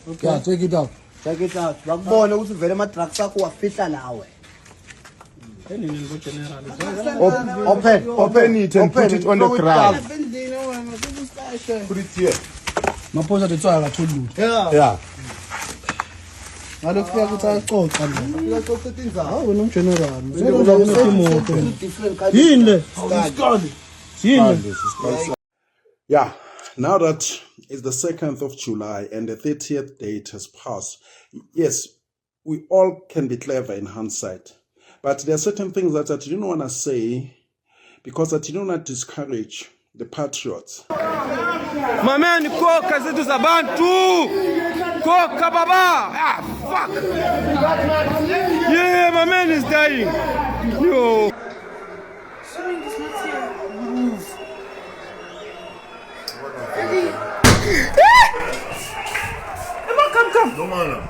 Okay. Yeah, check it out. Check it out. Bakubona ukuthi vele ama drugs akho wafihla nawe. Open it and put it on the ground. Put it here. Maphosa lethwala kathula lutho. Yeah. Ngalokho ukuthi ayaxoxa nje. Uyaxoxa indaba. Hawu wena umgeneral. Uzoba unemoto. Yini le? Yeah. Now that it's the 2nd of July and the 30th date has passed, yes, we all can be clever in hindsight. But there are certain things that I didn't want to say because I didn't want to discourage the patriots. My man, Koka zetu za Bantu. Koka baba. Ah, fuck. Yeah, my man is dying. Yo. Come. No man.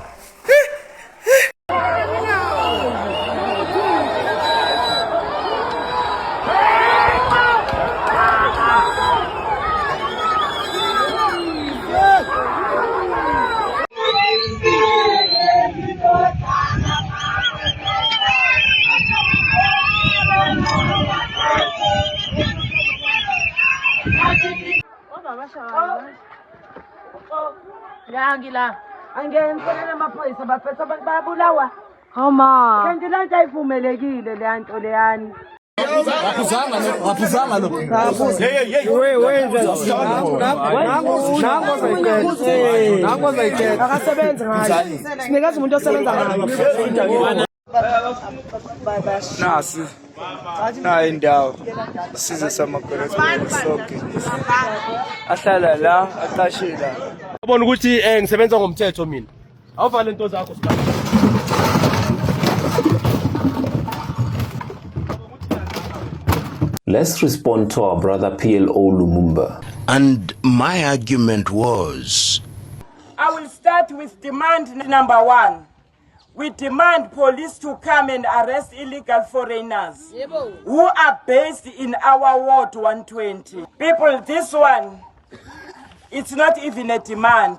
Ngangila angenifuna amaphoyisa baphethe abantu bayabulawa. Homa. Kanti la nto ayivumelekile le nto leyani. Waphuzanga lo. Nango zayiqeda. Akasebenzi ngayo. Sinikazi umuntu osebenza ngayo. Nasi. Hayi indawo. Size samakhona sonke. Ahlala la, aqashila. Ubona ukuthi ngisebenza ngomthetho mina. Awuvale into zakho sibaba. Let's respond to our brother PLO Lumumba. And my argument was, I will start with demand number 1. We demand police to come and arrest illegal foreigners who are based in our ward 120. People, this one, it's not even a demand.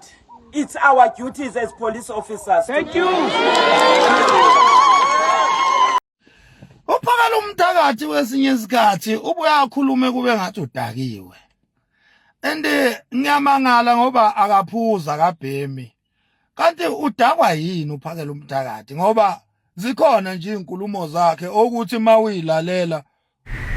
It's our duties as police officers. Thank you. Uphakala umthakathi wesinye isikhathi ubuya akhulume kube ngathi udakiwe. Ngiyamangala ngoba akaphuza kabhemi. Kanti udakwa yini uphakela umthakathi ngoba zikhona nje inkulumo zakhe ukuthi mawilalela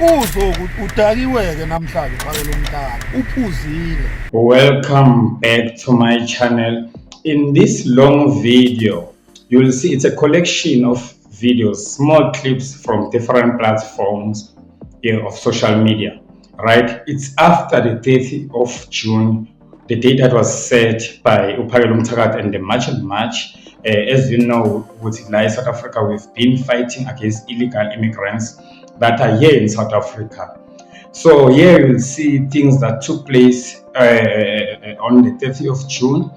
uzokuthi udakiweke namhlanje uphakela umthakathi uphuzile. Welcome back to my channel. In this long video, you'll see it's a collection of videos, small clips from different platforms of social media, right? It's after the 30th of June, the date that was set by Uphakela Umthakathi and the March and March. As you know, with South Africa, we've been fighting against illegal immigrants that are here in South Africa. So here you'll see things that took place on the 30th of June,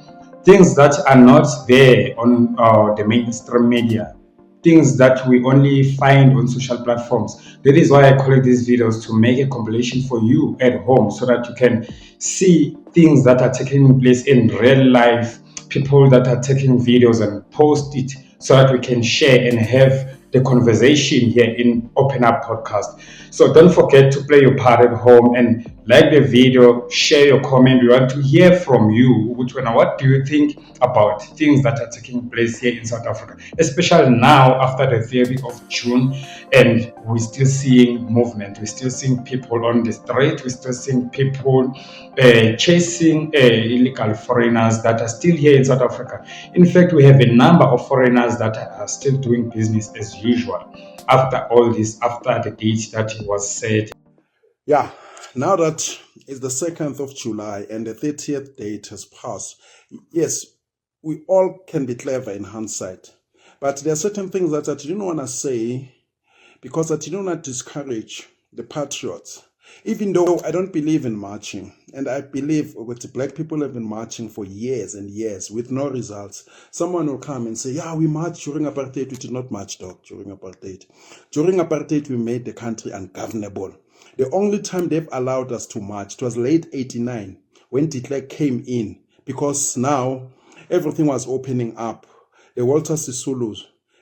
things that are not there on the mainstream media, things that we only find on social platforms. That is why I collect these videos, to make a compilation for you at home so that you can see things that are taking place in real life, people that are taking videos and post it so that we can share and have the conversation here in Open Up Podcast. So don't forget to play your part at home and like the video, share your comment. We want to hear from you. What do you think about things that are taking place here in South Africa, especially now after the 30th of June, and we're still seeing movement. We're still seeing people on the street. We're still seeing people chasing illegal foreigners that are still here in South Africa. In fact, we have a number of foreigners that are still doing business as usual after all this, after the date that it was set. Yeah, now that it's the 2nd of July and the 30th date has passed, yes, we all can be clever in hindsight. But there are certain things that I didn't want to say because I didn't want to discourage the patriots. Even though I don't believe in marching, and I believe the black people have been marching for years and years with no results. Someone will come and say, yeah, we marched during apartheid. We did not march, dog, during apartheid. During apartheid, we made the country ungovernable. The only time they've allowed us to march, it was late 89 when de Klerk came in, because now everything was opening up. The Walter Sisulu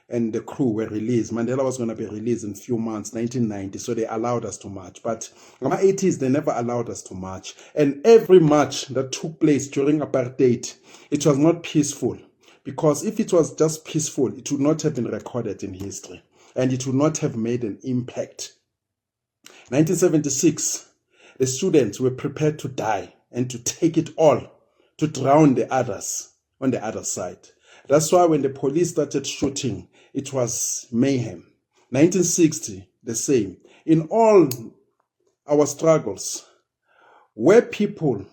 and the crew were released. Mandela was going to be released in a few months, 1990, so they allowed us to march. But in the 80s, they never allowed us to march. And every march that took place during apartheid, it was not peaceful. Because if it was just peaceful, it would not have been recorded in history. And it would not have made an impact. 1976, the students were prepared to die and to take it all, to drown the others on the other side. That's why when the police started shooting, it was mayhem. 1960, the same. In all our struggles, where people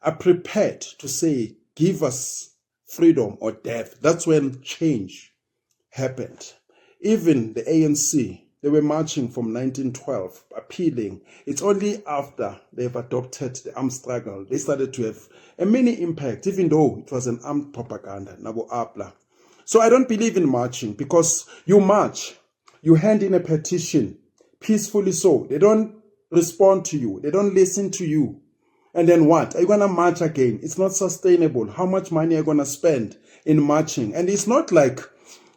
are prepared to say, give us freedom or death, that's when change happened. Even the ANC, they were marching from 1912, appealing. It's only after they've adopted the armed struggle, they started to have a mini impact, even though it was an armed propaganda. So I don't believe in marching, because you march, you hand in a petition, peacefully so. They don't respond to you. They don't listen to you. And then what? Are you going to march again? It's not sustainable. How much money are you going to spend in marching? And it's not like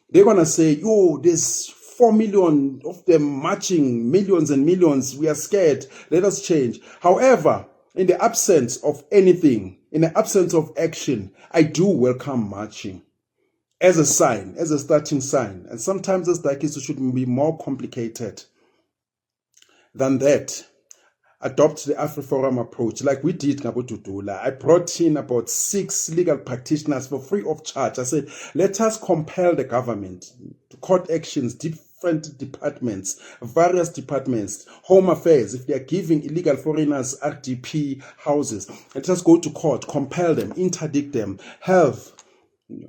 they're going to say, there's 4 million of them marching, millions and millions. We are scared. Let us change. However, in the absence of anything, in the absence of action, I do welcome marching as a sign, as a starting sign. And sometimes it's like it should be more complicated than that. Adopt the AfriForum approach like we did Ngabo Dudula. I brought in about 6 legal practitioners for free of charge. I said, let us compel the government to court actions, different departments, various departments, home affairs, if they are giving illegal foreigners RDP houses, let us go to court, compel them, interdict them, health.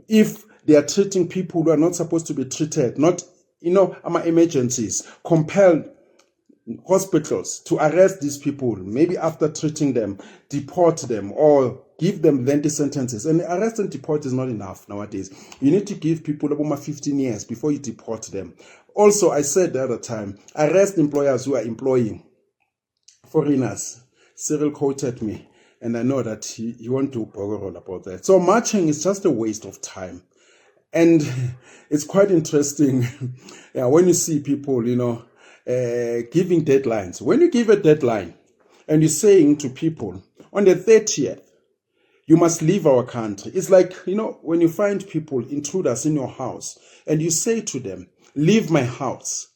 If they are treating people who are not supposed to be treated, not, emergencies, compel hospitals to arrest these people, maybe after treating them, deport them, or give them lengthy sentences. And arrest and deport is not enough nowadays. You need to give people about 15 years before you deport them. Also, I said the other time, arrest employers who are employing foreigners. Cyril quoted me, and I know that he won't do bogorol about that. So marching is just a waste of time. And it's quite interesting when you see people, giving deadlines. When you give a deadline and you're saying to people, on the 30th, you must leave our country. It's like, when you find people, intruders in your house, and you say to them, leave my house,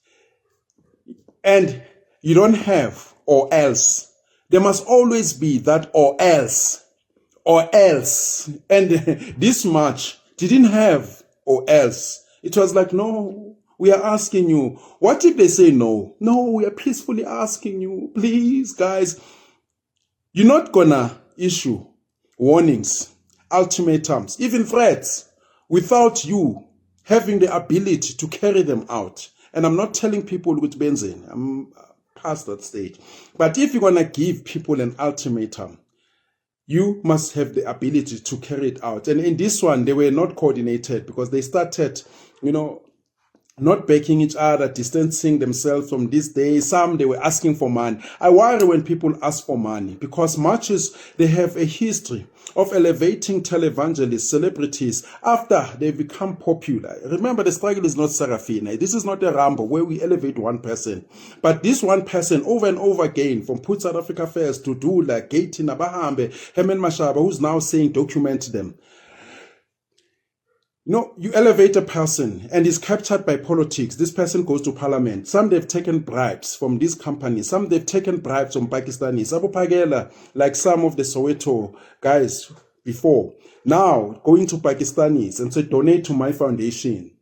and you don't have or else. There must always be that or else. And this march didn't have or else. It was like, no, we are asking you. What if they say no? No, we are peacefully asking you. Please, guys, you're not gonna issue warnings, ultimatums, even threats without you having the ability to carry them out. And I'm not telling people with benzene. I'm past that stage. But if you're gonna give people an ultimatum, you must have the ability to carry it out. And in this one, they were not coordinated because they started, not backing each other, distancing themselves from this day. Some, they were asking for money. I worry when people ask for money because marches, they have a history of elevating televangelists, celebrities, after they become popular. Remember, the struggle is not Serafina. This is not a Rambo where we elevate one person. But this one person, over and over again, from Put South Africa First to Dula, Gate Nabahambe, Hemen Mashaba, who's now saying document them. You elevate a person and is captured by politics. This person goes to parliament. Some they've taken bribes from these companies. Some they've taken bribes from Pakistanis. Abu Pagela, like some of the Soweto guys before. Now going to Pakistanis and say, donate to my foundation.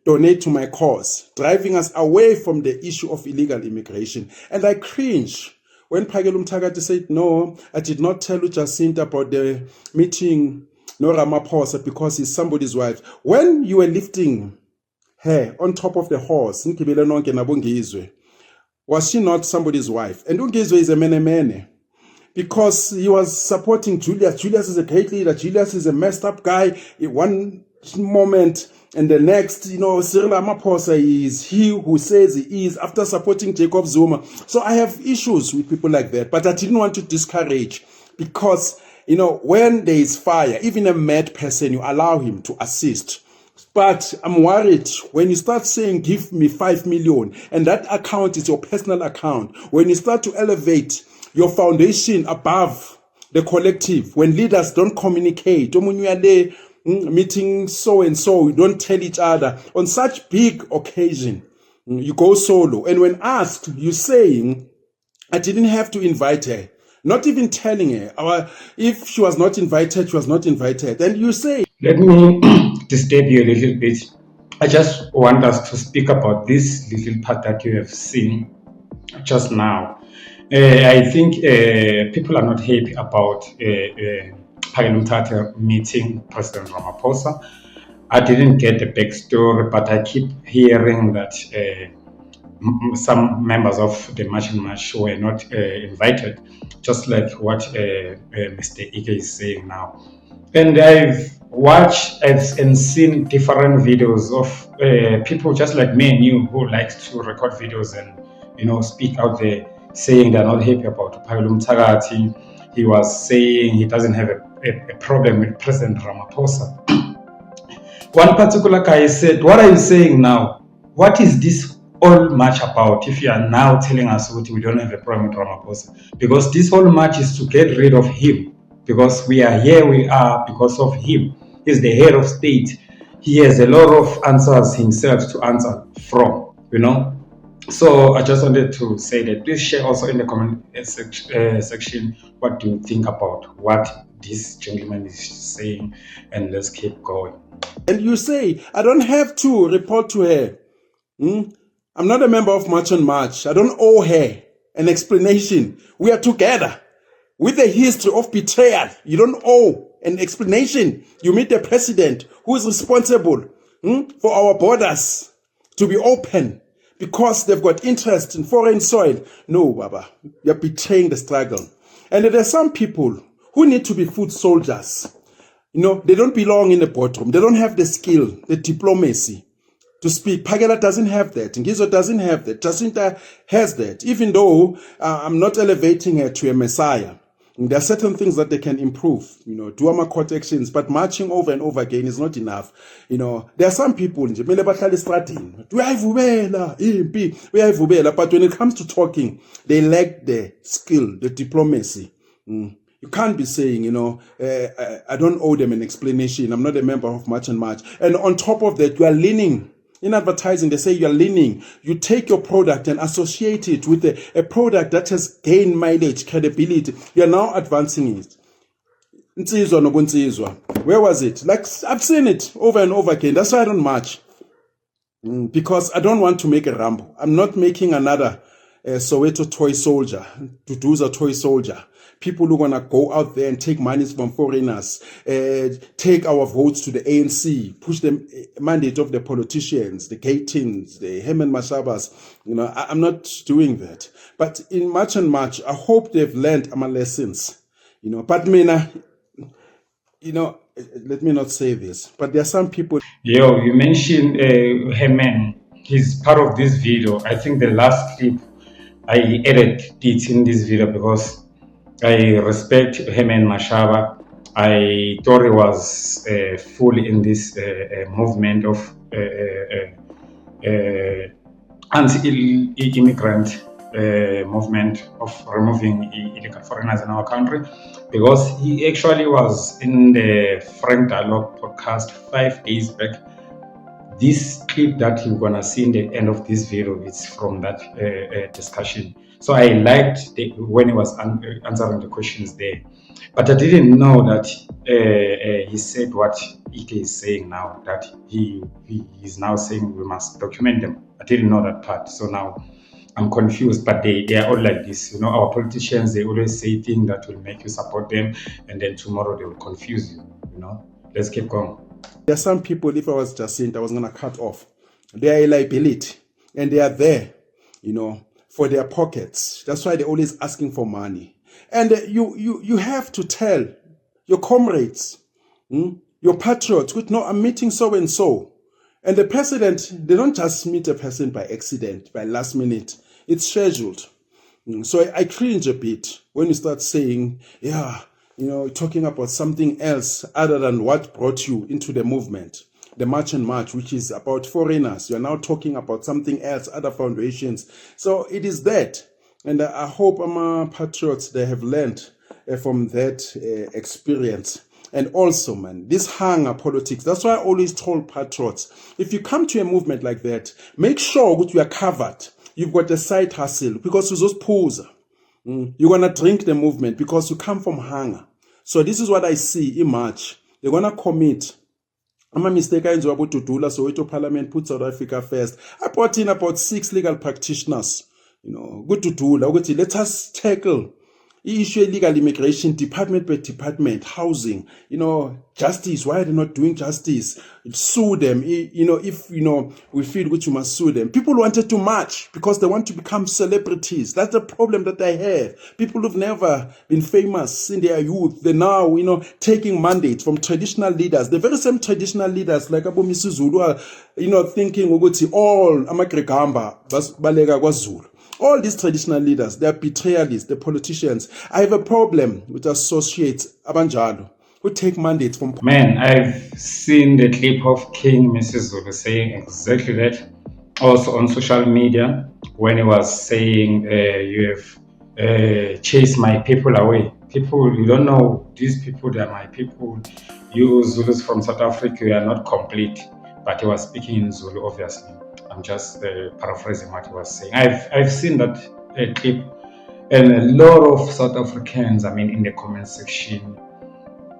Donate to my cause. Driving us away from the issue of illegal immigration. And I cringe when Pagelu Mthakati said, no, I did not tell you Jacinta about the meeting no Ramaphosa because he's somebody's wife. When you were lifting her on top of the horse, was she not somebody's wife? And Ungizwe is a mene because he was supporting Julius. Julius is a great leader. Julius is a messed up guy. In one moment and the next, Cyril Ramaphosa is he who says he is after supporting Jacob Zuma. So I have issues with people like that, but I didn't want to discourage because when there is fire, even a mad person, you allow him to assist. But I'm worried when you start saying, give me 5 million, and that account is your personal account. When you start to elevate your foundation above the collective, when leaders don't communicate, when you are there meeting so and so, you don't tell each other. On such big occasion, you go solo. And when asked, you're saying, I didn't have to invite her. Not even telling her. If she was not invited, she was not invited. And you say... Let me disturb you a little bit. I just want us to speak about this little part that you have seen just now. I think people are not happy about Phakela Mthatha meeting President Ramaphosa. I didn't get the backstory, but I keep hearing that some members of the March and March were not invited, just like what Mr. Ike is saying now. And I've watched and seen different videos of people just like me and you who likes to record videos and speak out there saying they're not happy about Phakela Mthatha. He was saying he doesn't have a problem with President Ramaphosa. One particular guy said, what are you saying now? What is this all march about if you are now telling us we don't have a problem with Ramaphosa? Because this whole march is to get rid of him. Because we are here, we are because of him. He's the head of state. He has a lot of answers himself to answer from, So I just wanted to say that. Please share also in the comment section what do you think about what this gentleman is saying, and let's keep going. And you say, I don't have to report to her. I'm not a member of March on March. I don't owe her an explanation. We are together. With a history of betrayal, you don't owe an explanation. You meet the president who is responsible for our borders to be open because they've got interest in foreign soil. No, Baba, you're betraying the struggle. And there are some people who need to be foot soldiers. They don't belong in the bottom. They don't have the skill, the diplomacy to speak. Phakela doesn't have that. Ngizo doesn't have that. Jacinta has that. Even though I'm not elevating her to a messiah. There are certain things that they can improve, do our court actions, but marching over and over again is not enough. There are some people, but when it comes to talking, they lack the skill, the diplomacy. You can't be saying, I don't owe them an explanation. I'm not a member of March and March. And on top of that, you are leaning. In advertising, they say you're leaning. You take your product and associate it with a product that has gained mileage, credibility. You're now advancing it. Where was it? Like, I've seen it over and over again. That's why I don't march. Because I don't want to make a ramble. I'm not making another Soweto toy soldier, Duduza toy soldier. People who are going to go out there and take monies from foreigners, take our votes to the ANC, push the mandate of the politicians, the Gatins, the Herman Mashabas. I'm not doing that. But in March and March, I hope they've learned my lessons. But Mina, let me not say this, but there are some people. You mentioned Herman. He's part of this video. I think the last clip I added it in this video because I respect Herman Mashaba. I thought he was fully in this movement of anti-immigrant movement of removing illegal foreigners in our country, because he actually was in the Frank Dialogue podcast 5 days back. This clip that you're gonna see in the end of this video is from that discussion. So I liked when he was answering the questions there, but I didn't know that he said what Ike is saying now, that he is now saying we must document them. I didn't know that part, so now I'm confused. But they are all like this, our politicians, they always say things that will make you support them, and then tomorrow they will confuse you. Let's keep going. There are some people, if I was Jacinta, I was going to cut off. They are a liability, and they are there, for their pockets. That's why they're always asking for money. And you have to tell your comrades, your patriots, no, I'm meeting so-and-so. And the president, they don't just meet a person by accident, by last minute. It's scheduled. So I cringe a bit when you start saying, talking about something else other than what brought you into the movement. The March and March, which is about foreigners. You're now talking about something else, other foundations. So it is that. And I hope our patriots, they have learned from that experience. And also, man, this hunger politics, that's why I always told patriots, if you come to a movement like that, make sure that you are covered. You've got a side hustle because you just pose. You're going to drink the movement because you come from hunger. So this is what I see in March. They're going to commit. I'm a mistake. I enjoy about Tutula, Soweto Parliament put South Africa first. I brought in about 6 legal practitioners. Good to do. Let us tackle issue illegal immigration, department by department, housing, justice. Why are they not doing justice? Sue them. If we feel which you must sue them. People wanted to march because they want to become celebrities. That's the problem that I have. People who've never been famous in their youth, they're now, taking mandates from traditional leaders. The very same traditional leaders like Abu Misuzulu are, thinking, all Amagregamba, Balega Kwazulu. All these traditional leaders, they are betrayalists, the politicians. I have a problem with associates, Abanjalo, who take mandates from... Man, I've seen the clip of King Misuzulu saying exactly that. Also on social media, when he was saying, you have chased my people away. People, you don't know, these people, they are my people. You Zulus from South Africa, you are not complete. But he was speaking in Zulu, obviously. I'm just paraphrasing what he was saying. I've seen that clip, and a lot of South Africans, in the comment section,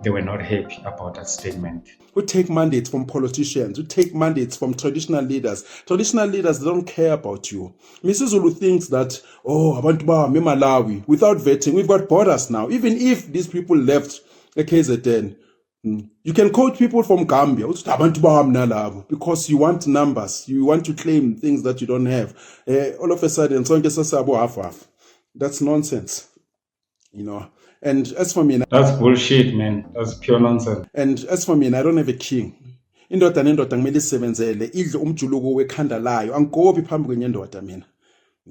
they were not happy about that statement. Who take mandates from politicians, who take mandates from traditional leaders. Traditional leaders, they don't care about you. Mrs. Zulu thinks that, abantu ba Malawi, without vetting, we've got borders now. Even if these people left the KZN, you can quote people from Gambia because you want numbers, you want to claim things that you don't have. All of a sudden, that's nonsense, And as for me, that's bullshit, man. That's pure nonsense. And as for me, I don't have a king. Indoda nendoda kumele isebenzele idle umjuluko wekhanda layo angigobi phambi kwenye indoda mina.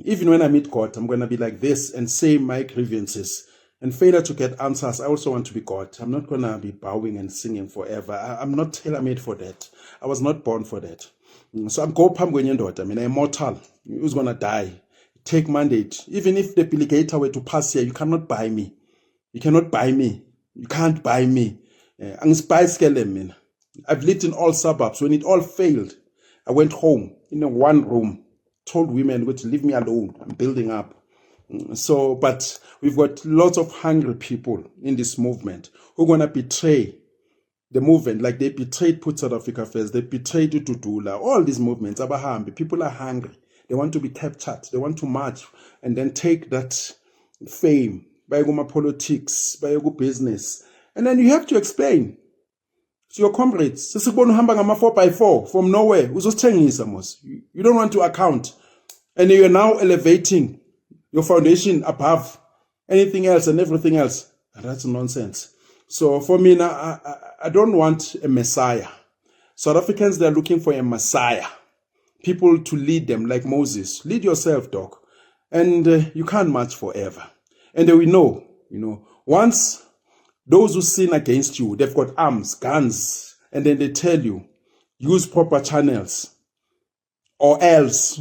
Even when I meet God, I'm going to be like this and say my grievances. And failure to get answers, I also want to be God. I'm not going to be bowing and singing forever. I'm not tailor-made for that. I was not born for that. So I'm going to I'm immortal. Who's going to die? Take mandate. Even if the delegator were to pass here, you cannot buy me. You cannot buy me. You can't buy me. I've lived in all suburbs. When it all failed, I went home in one room, told women to leave me alone. I'm building up. So, but we've got lots of hungry people in this movement who are going to betray the movement like they betrayed Put South Africa First, they betrayed Tutula, all these movements, Abahambi. People are hungry. They want to be captured. They want to march and then take that fame, Bayaguma politics, Bayagu business. And then you have to explain to your comrades, 4x4 from nowhere, you don't want to account. And you're now elevating your foundation above anything else and everything else. That's nonsense. So for me now, I don't want a messiah. South Africans, they're looking for a messiah. People to lead them like Moses. Lead yourself, dog. And you can't march forever. And we know, once those who sin against you, they've got arms, guns, and then they tell you, use proper channels. Or else.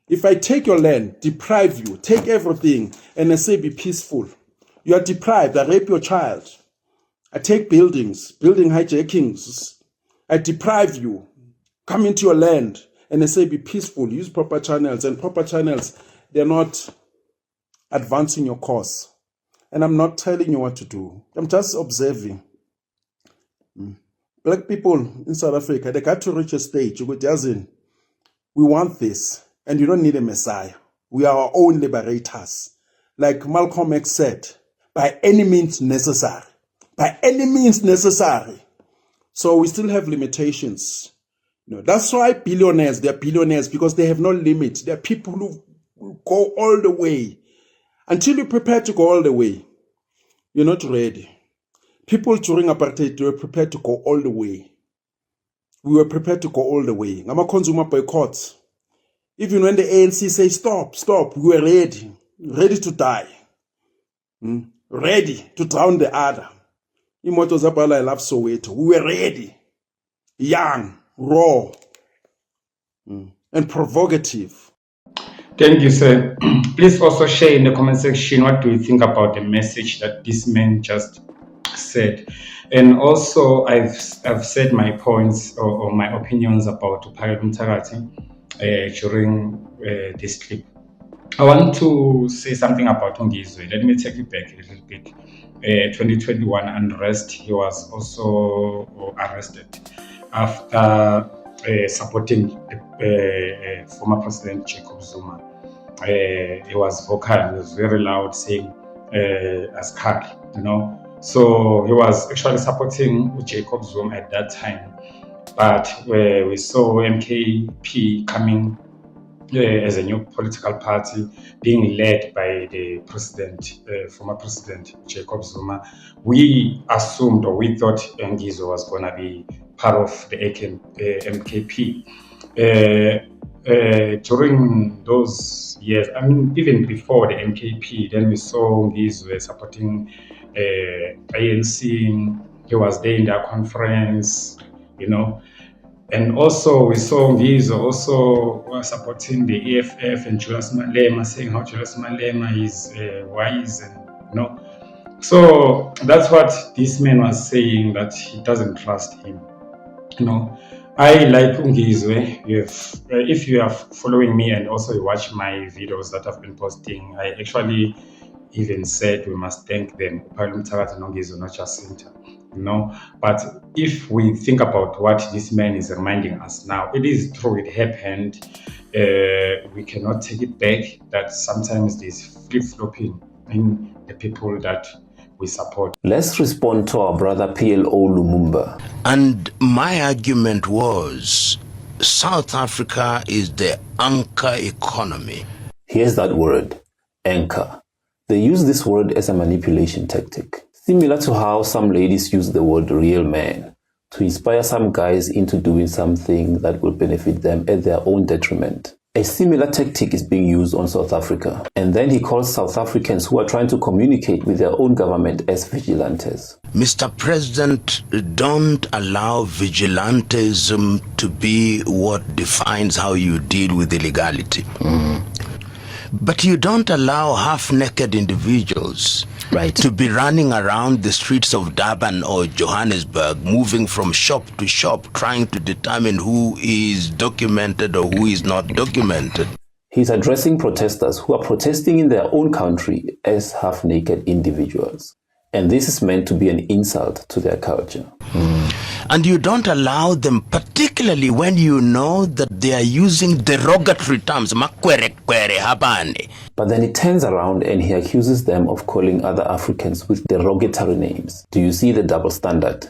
If I take your land, deprive you, take everything, and I say be peaceful, you are deprived, I rape your child. I take buildings, building hijackings. I deprive you, come into your land, and I say be peaceful, use proper channels, and proper channels, they're not advancing your cause. And I'm not telling you what to do. I'm just observing. Black people in South Africa, they got to reach a stage where we want this, and you don't need a messiah. We are our own liberators. Like Malcolm X said, by any means necessary. By any means necessary. So we still have limitations. That's why billionaires, they're billionaires because they have no limit. They're people who go all the way. Until you're prepared to go all the way, you're not ready. People during apartheid, they were prepared to go all the way. We were prepared to go all the way. Ngama consumer boycotts. Even when the ANC say stop, we were ready to die. ready to drown the other. Imoto Zapala, I love Soweto. We were ready, young, raw, and provocative. Thank you, sir. Please also share in the comment section what do you think about the message that this man just said. And also, I've said my points or my opinions about Uphalelo Mthakathi during this clip. I want to say something about Ngizwe. Let me take you back a little bit. 2021 unrest, he was also arrested after supporting former President Jacob Zuma. He was vocal, he was very loud, saying Askari, you know. So he was actually supporting Jacob Zuma at that time. But we saw MKP coming as a new political party being led by the president, former president Jacob Zuma. We assumed, or we thought Ngizwe was going to be part of the MKP. During those years, I mean, even before the MKP, then we saw Ngizwe supporting ANC. He was there in their conference, you know. And also we saw Ngizwe also supporting the EFF and Julius Malema, saying how Julius Malema is wise, and you know. So that's what this man was saying, that he doesn't trust him. You know, I like Ngizwe. If you are following me and also you watch my videos that I've been posting, I actually even said we must thank them, Uphalelo Mthakathi and Ngizwe, not just Jacinta. You know, but if we think about what this man is reminding us now, it is true, it happened. We cannot take it back, that sometimes there's flip-flopping in the people that we support. Let's respond to our brother PLO Lumumba. And my argument was, South Africa is the anchor economy. Here's that word, anchor. They use this word as a manipulation tactic, similar to how some ladies use the word real man to inspire some guys into doing something that will benefit them at their own detriment. A similar tactic is being used on South Africa, and then he calls South Africans who are trying to communicate with their own government as vigilantes. Mr. President, don't allow vigilantism to be what defines how you deal with illegality. But you don't allow half-naked individuals to be running around the streets of Durban or Johannesburg, moving from shop to shop, trying to determine who is documented or who is not documented. He's addressing protesters who are protesting in their own country as half-naked individuals. And this is meant to be an insult to their culture. And you don't allow them, particularly when you know that they are using derogatory terms. But then he turns around and he accuses them of calling other Africans with derogatory names. Do you see the double standard?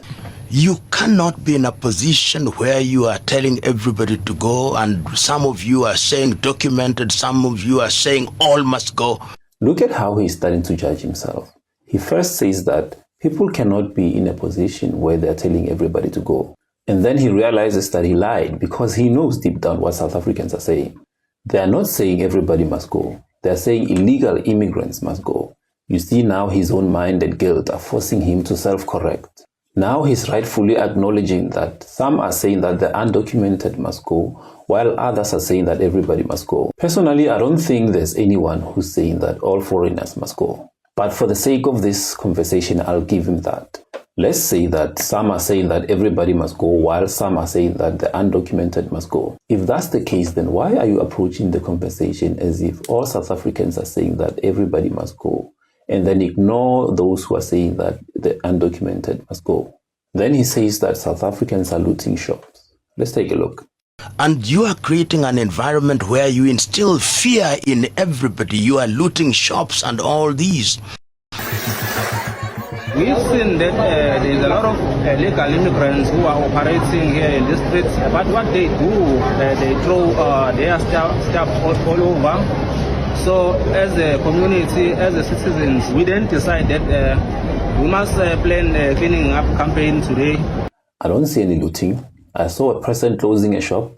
You cannot be in a position where you are telling everybody to go, and some of you are saying documented, some of you are saying all must go. Look at how he's starting to judge himself. He first says that people cannot be in a position where they're telling everybody to go. And then he realizes that he lied, because he knows deep down what South Africans are saying. They are not saying everybody must go. They are saying illegal immigrants must go. You see, now his own mind and guilt are forcing him to self-correct. Now he's rightfully acknowledging that some are saying that the undocumented must go, while others are saying that everybody must go. Personally, I don't think there's anyone who's saying that all foreigners must go. But for the sake of this conversation, I'll give him that. Let's say that some are saying that everybody must go, while some are saying that the undocumented must go. If that's the case, then why are you approaching the conversation as if all South Africans are saying that everybody must go, and then ignore those who are saying that the undocumented must go? Then he says that South Africans are looting shops. Let's take a look. And you are creating an environment where you instill fear in everybody. You are looting shops and all these. We've seen that there is a lot of illegal immigrants who are operating here in the streets. But what they do, they throw their stuff all over. So as a community, as a citizens, we then decide that we must plan a cleaning up campaign today. I don't see any looting. I saw a person closing a shop,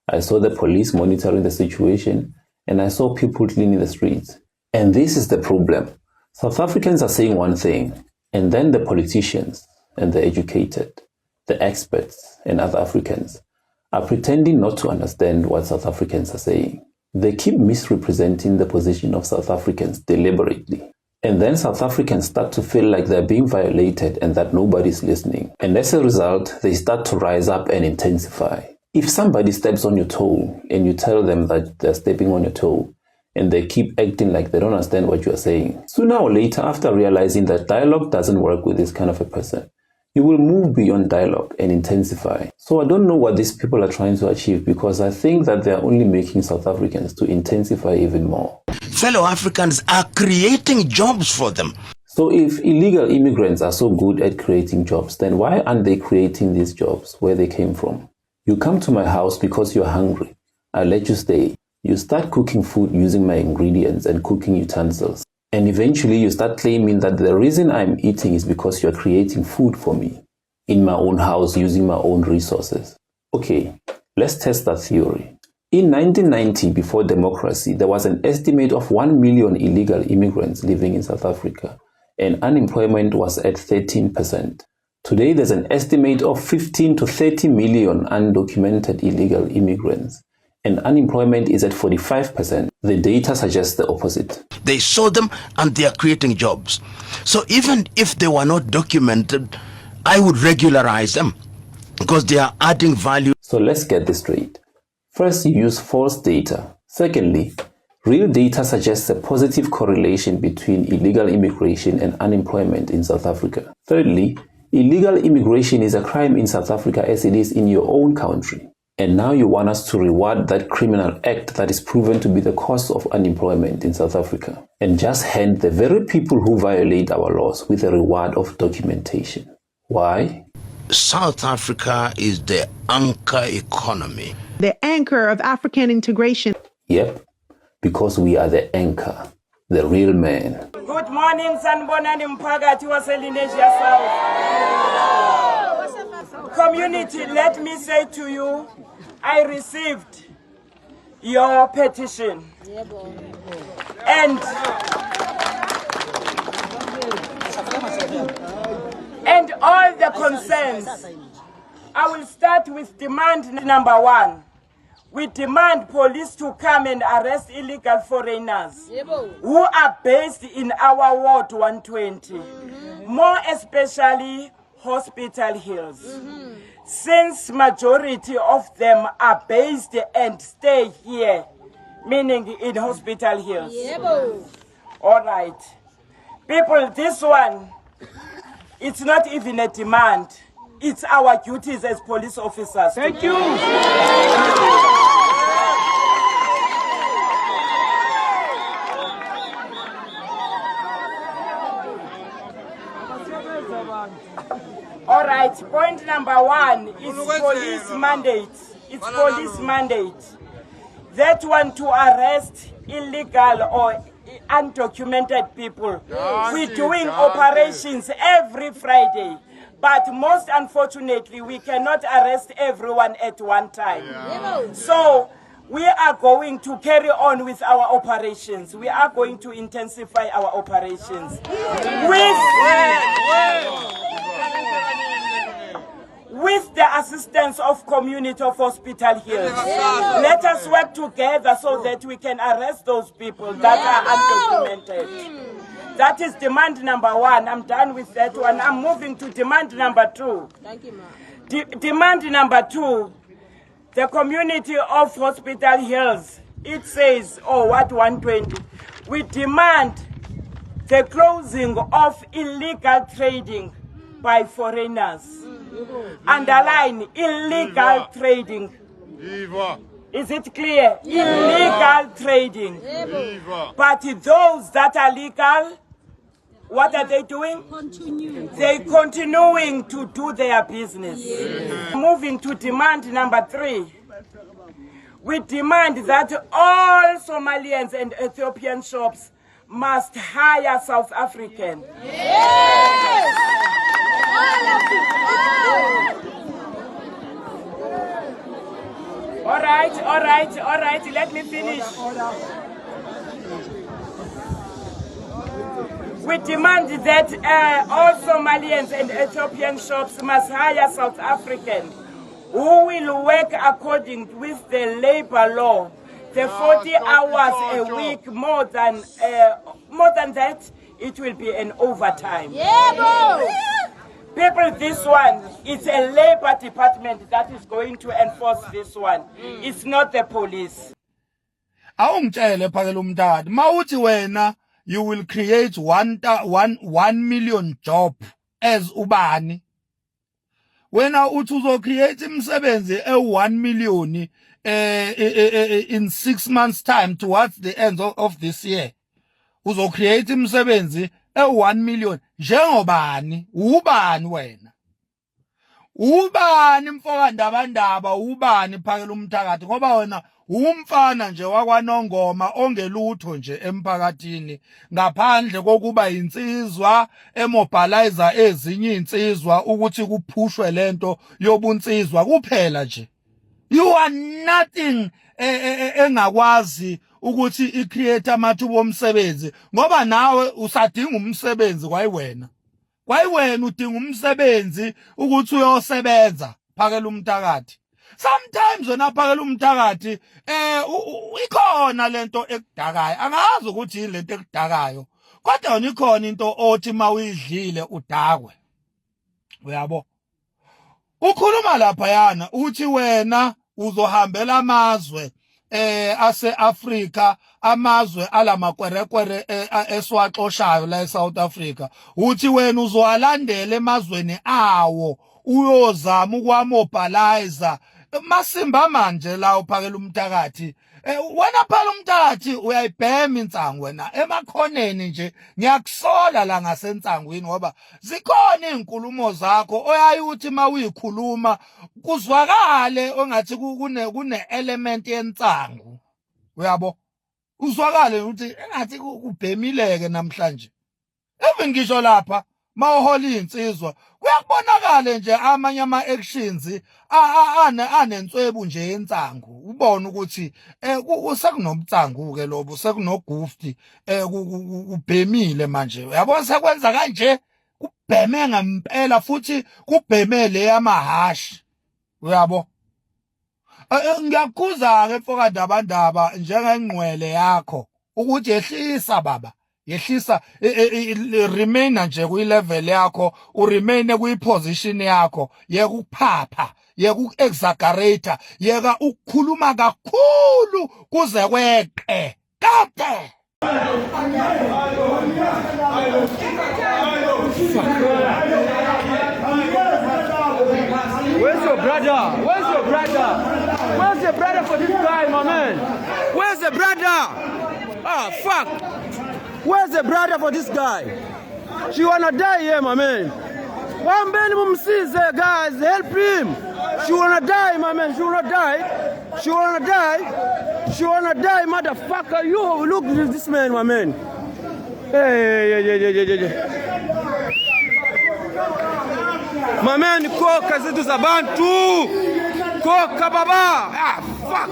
I saw the police monitoring the situation, and I saw people cleaning the streets. And this is the problem. South Africans are saying one thing, and then the politicians and the educated, the experts and other Africans are pretending not to understand what South Africans are saying. They keep misrepresenting the position of South Africans deliberately. And then South Africans start to feel like they're being violated and that nobody's listening. And as a result, they start to rise up and intensify. If somebody steps on your toe and you tell them that they're stepping on your toe and they keep acting like they don't understand what you're saying, sooner or later, after realizing that dialogue doesn't work with this kind of a person, you will move beyond dialogue and intensify. So I don't know what these people are trying to achieve, because I think that they're only making South Africans to intensify even more. Fellow Africans are creating jobs for them. So if illegal immigrants are so good at creating jobs, then why aren't they creating these jobs where they came from? You come to my house because you're hungry. I let you stay. You start cooking food using my ingredients and cooking utensils. And eventually you start claiming that the reason I'm eating is because you're creating food for me in my own house using my own resources. Okay, let's test that theory. In 1990, before democracy, there was an estimate of 1 million illegal immigrants living in South Africa, and unemployment was at 13%. Today, there's an estimate of 15 to 30 million undocumented illegal immigrants, and unemployment is at 45%. The data suggests the opposite. They saw them and they are creating jobs. So even if they were not documented, I would regularize them because they are adding value. So let's get this straight. First, you use false data. Secondly, real data suggests a positive correlation between illegal immigration and unemployment in South Africa. Thirdly, illegal immigration is a crime in South Africa as it is in your own country. And now you want us to reward that criminal act that is proven to be the cause of unemployment in South Africa, and just hand the very people who violate our laws with a reward of documentation. Why? South Africa is the anchor economy. The anchor of African integration. Yep, because we are the anchor, the real man. Good morning, sanibonani mphakathi waseLenasia South. Community, let me say to you, I received your petition. And all the concerns. I will start with demand number 1. We demand police to come and arrest illegal foreigners who are based in our Ward 120, more especially Hospital Hills. Since majority of them are based and stay here, meaning in Hospital Hills. All right. People, this one, it's not even a demand. It's our duties as police officers. Thank you. All right, point number 1 is police mandate. It's police mandate. That one to arrest illegal or undocumented people. We're doing operations every Friday. But most unfortunately, we cannot arrest everyone at one time. So we are going to carry on with our operations. We are going to intensify our operations. With the assistance of community of Hospital Hills. Let us work together so that we can arrest those people that are undocumented. That is demand number 1. I'm done with that one. I'm moving to demand number 2. Thank you, ma'am. Demand number 2, the community of Hospital Hills, it says, Ward 120, we demand the closing of illegal trading by foreigners. Underline, illegal trading. Is it clear? Illegal trading. But those that are legal, what are they doing? They're continuing to do their business. Moving to demand number 3. We demand that all Somalians and Ethiopian shops must hire South African. All right, let me finish. We demand that all Somalians and Ethiopian shops must hire South Africans who will work according with the labor law. The 40 hours a week, more than that, it will be an overtime. People, this one, it's a labor department that is going to enforce this one. It's not the police. Awungitshele phakela umntwana mawuthi wena you will create 1 million job as ubani wena uthi uzo create imisebenzi e1 million in 6 months time towards the end of this year uzo create imisebenzi e1 million njengobani ubani wena ubani mfoka ndabandaba ubani phakela umthakathi ngoba wena umfana nje wakwaNongoma ongelutho nje emphakathini ngaphandle kokuba insizwa emobilizer ezinye insizwa ukuthi kuphushwe lento yobunsizwa kuphela nje you are nothing engakwazi ukuthi icreate amathuba omsebenzi ngoba nawe usadinga umsebenzi kwayiwena udinga umsebenzi ukuthi uyosebenza phakela umthakathi. Sometimes wena phakela umthakathi ikhona lento ekudakayo angazi ukuthi yini lento ekudakayo kodwa wena ikhona into othi mawuyidlile udakwe uyabo ukhuluma lapha yana uthi wena uzohambela amazwe ase-Africa amazwe alamakwerekwere eswaxoshayo la eSouth Africa uthi wena uzowalandela emazweni awo uyozama ukwamobilizer masimba manje la uphakela umthakathi wena phela umthakathi uyayibhema insangu wena emakhoneni nje ngiyakusola la ngasensangweni ngoba zikhona izinkulumo zakho oyayuthi mawuyikhuluma kuzwakale ongathi kune element yensangu uyabo uzwakale ukuthi engathi kubhemileke namhlanje even ngisho lapha mawuhola insizwa kuyakubonakala nje amanye ama-actions anenswebu nje yensangu ubone ukuthi sekunomtsangu-ke lobo sekunogufti kubhemile manje uyabona sekwenza kanje kubheme ngempela futhi kubheme le yamahashi uyabo ngiyakhuza-ke mfoka ndabandaba njengengqwele yakho ukuthi yehlisa baba yehlisa remain nje kwi-level yakho uremain kwi-position yakho yeka ukuphapha yeka uku-exaggerate yeka ukukhuluma kakhulu kuze kweqe kade Where's your brother? Where's your brother? Where's the brother for this guy, my man? Where's the brother? Ah, fuck. Where's the brother for this guy? She wanna die here, my man. One minimum sees there, guys. Help him. She wanna die, my man. She wanna die. She wanna die. She wanna die, motherfucker. You look at this man, my man. Hey. My man, koka zetu za bantu. Koka baba. Ah, fuck.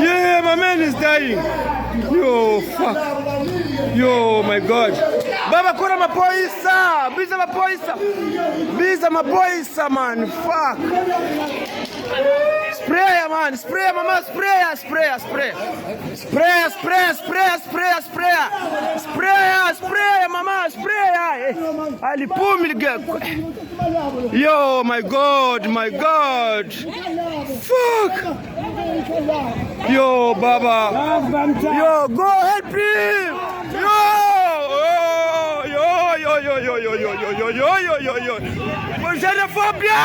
Yeah, my man is dying. Yo, fuck. Yo, my God. Baba, kura mapoisa. Biza mapoisa. Biza mapoisa, man. Fuck. Sprayer, man. Sprayer, mama. Sprayer. Sprayer, mama. Sprayer. Alipumi ligeko. Yo, my God. Fuck. Yo, Baba. Yo, go help him. Yo. Xenophobia.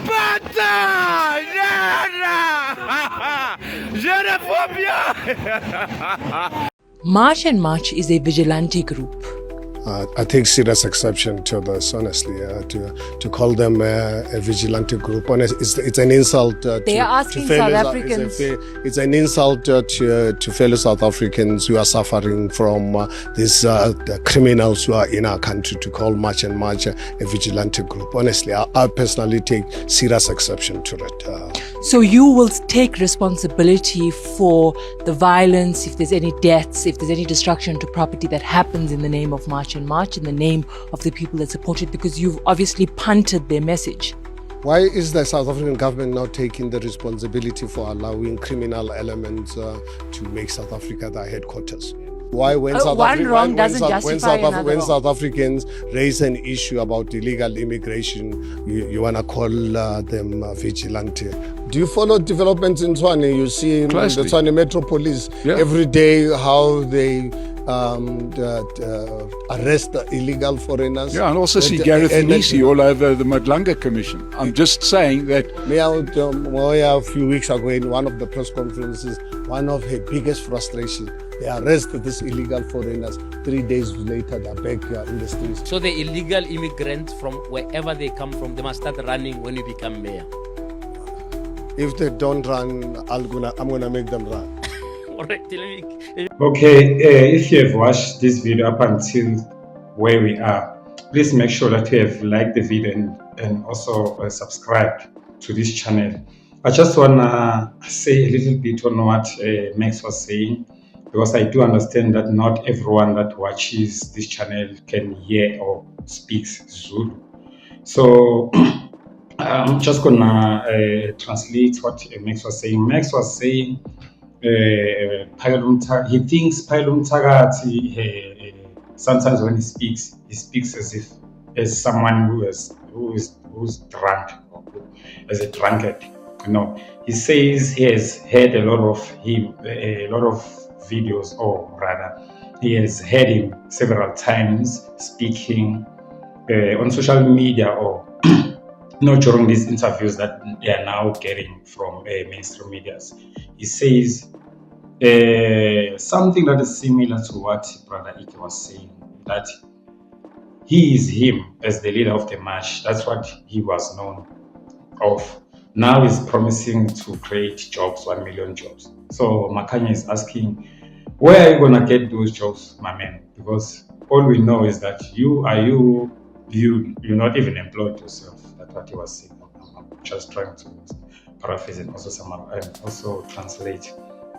Bata. Xenophobia. March and March is a vigilante group. I take serious exception to this, honestly. To call them a vigilante group, honestly, it's an insult. They are asking South Africans. It's an insult to fellow South Africans who are suffering from these criminals who are in our country, to call March and March a vigilante group. Honestly, I personally take serious exception to it. So you will take responsibility for the violence, if there's any deaths, if there's any destruction to property that happens in the name of March and March, in the name of the people that support it, because you've obviously punted their message. Why is the South African government not taking the responsibility for allowing criminal elements to make South Africa their headquarters? Why, when South Africans raise an issue about illegal immigration, you want to call them vigilante? Do you follow developments in Tshwane? You see in the Tshwane Metro Police every day how they arrest illegal foreigners. Yeah, and also see Gareth Nisi all over the Madlanga Commission. I'm just saying that. A few weeks ago in one of the press conferences, one of her biggest frustrations, they arrested these illegal foreigners. 3 days later, they're back in the streets. So the illegal immigrants from wherever they come from, they must start running when you become mayor. If they don't run, I'm gonna make them run. Okay, if you have watched this video up until where we are, please make sure that you have liked the video and also subscribed to this channel. I just wanna say a little bit on what Max was saying, because I do understand that not everyone that watches this channel can hear or speaks Zulu. So I'm just gonna translate what Max was saying. Max was saying he thinks Phayile Mthakathi sometimes when he speaks as someone who's drunk, or as a drunkard. You know, he says he has heard a lot of videos, or rather, he has heard him several times speaking on social media, or not during these interviews that they are now getting from mainstream medias. He says something that is similar to what Brother Ike was saying, that he is him as the leader of the march. That's what he was known of. Now he's promising to create jobs, 1 million jobs. So Makhanya is asking, where are you gonna get those jobs, my man? Because all we know is that you're not even employed yourself. That's what he was saying. I'm just trying to paraphrase and also translate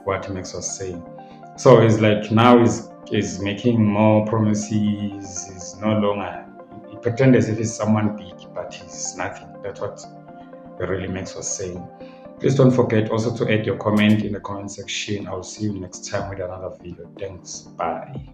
what Max was saying. So it's like now he's making more promises. He's no longer, he pretends as if he's someone big, but he's nothing. That's what really Max was saying. Please don't forget also to add your comment in the comment section. I'll see you next time with another video. Thanks. Bye.